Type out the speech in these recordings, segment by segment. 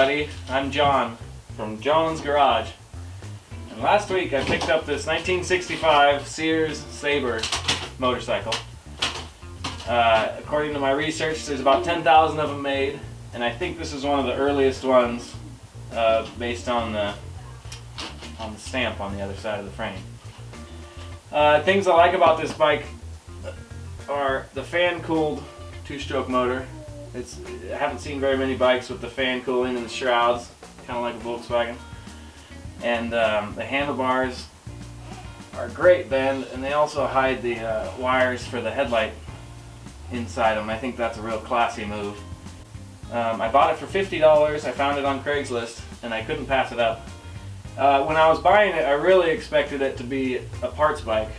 everybody, I'm John from John's Garage. And last week I picked up this 1965 Sears Sabre motorcycle. According to my research, there's about 10,000 of them made, and I think this is one of the earliest ones based on the stamp on the other side of the frame. Things I like about this bike are the fan-cooled two-stroke motor. I haven't seen very many bikes with the fan cooling and the shrouds, kind of like a Volkswagen. And the handlebars are great bend, and they also hide the wires for the headlight inside them. I think that's a real classy move. I bought it for $50. I found it on Craigslist, and I couldn't pass it up. When I was buying it, I really expected it to be a parts bike,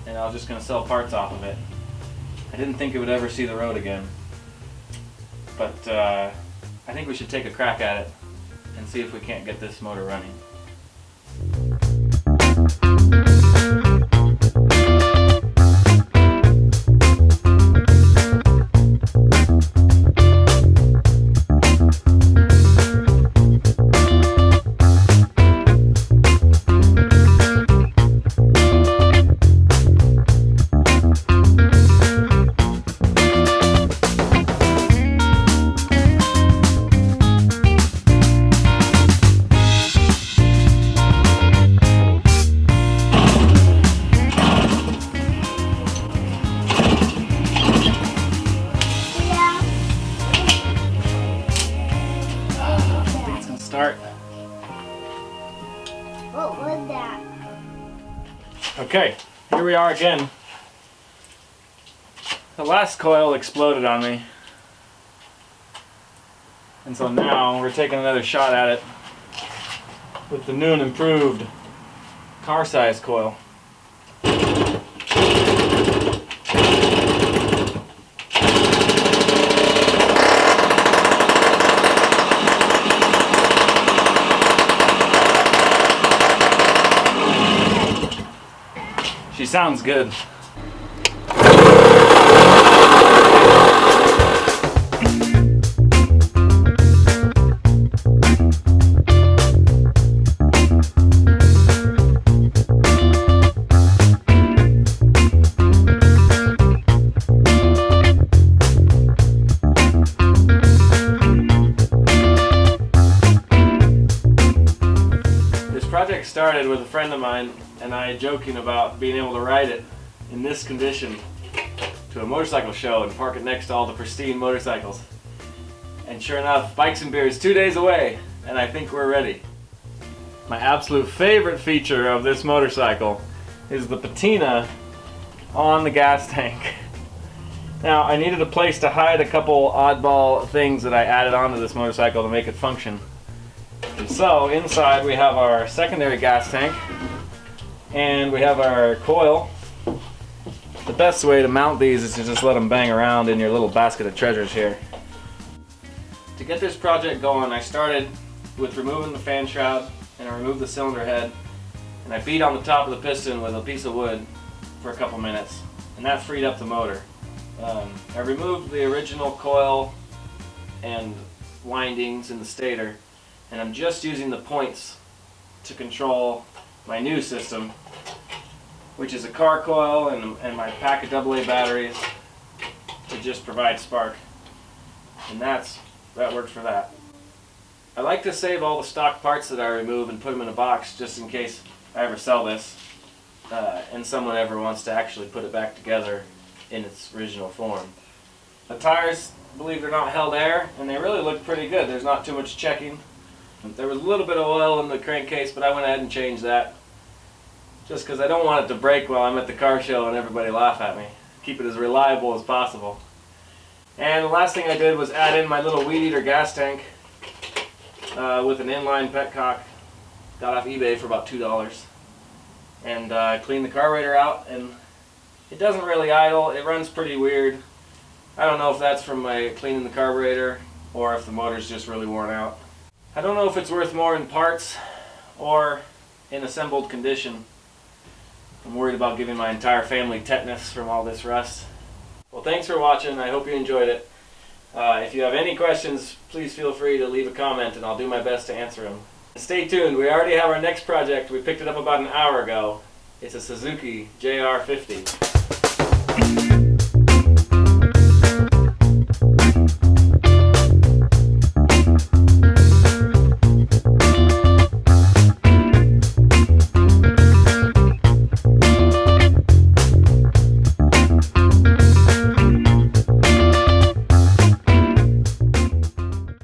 and I was just going to sell parts off of it. I didn't think it would ever see the road again. But I think we should take a crack at it and see if we can't get this motor running. Start. What was that? Okay, here we are again. The last coil exploded on me, and so now we're taking another shot at it with the new and improved car size coil. She sounds good. This project started with a friend of mine and I joking about being able to ride it in this condition to a motorcycle show and park it next to all the pristine motorcycles. And sure enough, Bikes and Beer is 2 days away, and I think we're ready. My absolute favorite feature of this motorcycle is the patina on the gas tank. Now, I needed a place to hide a couple oddball things that I added onto this motorcycle to make it function. And so, inside we have our secondary gas tank, and we have our coil. The best way to mount these is to just let them bang around in your little basket of treasures here. To get this project going, I started with removing the fan shroud, and I removed the cylinder head, and I beat on the top of the piston with a piece of wood for a couple minutes, and that freed up the motor. I removed the original coil and windings in the stator, and I'm just using the points to control my new system, which is a car coil and my pack of AA batteries to just provide spark. And that works for that. I like to save all the stock parts that I remove and put them in a box just in case I ever sell this and someone ever wants to actually put it back together in its original form. The tires, believe it or not, held air, and they really look pretty good. There's not too much checking. There was a little bit of oil in the crankcase, but I went ahead and changed that just because I don't want it to break while I'm at the car show and everybody laugh at me. Keep it as reliable as possible. And the last thing I did was add in my little weed eater gas tank with an inline petcock. Got off eBay for about $2. And cleaned the carburetor out, and it doesn't really idle. It runs pretty weird. I don't know if that's from my cleaning the carburetor or if the motor's just really worn out. I don't know if it's worth more in parts or in assembled condition. I'm worried about giving my entire family tetanus from all this rust. Well, thanks for watching. I hope you enjoyed it. If you have any questions, please feel free to leave a comment and I'll do my best to answer them. Stay tuned, we already have our next project. We picked it up about an hour ago. It's a Suzuki JR50.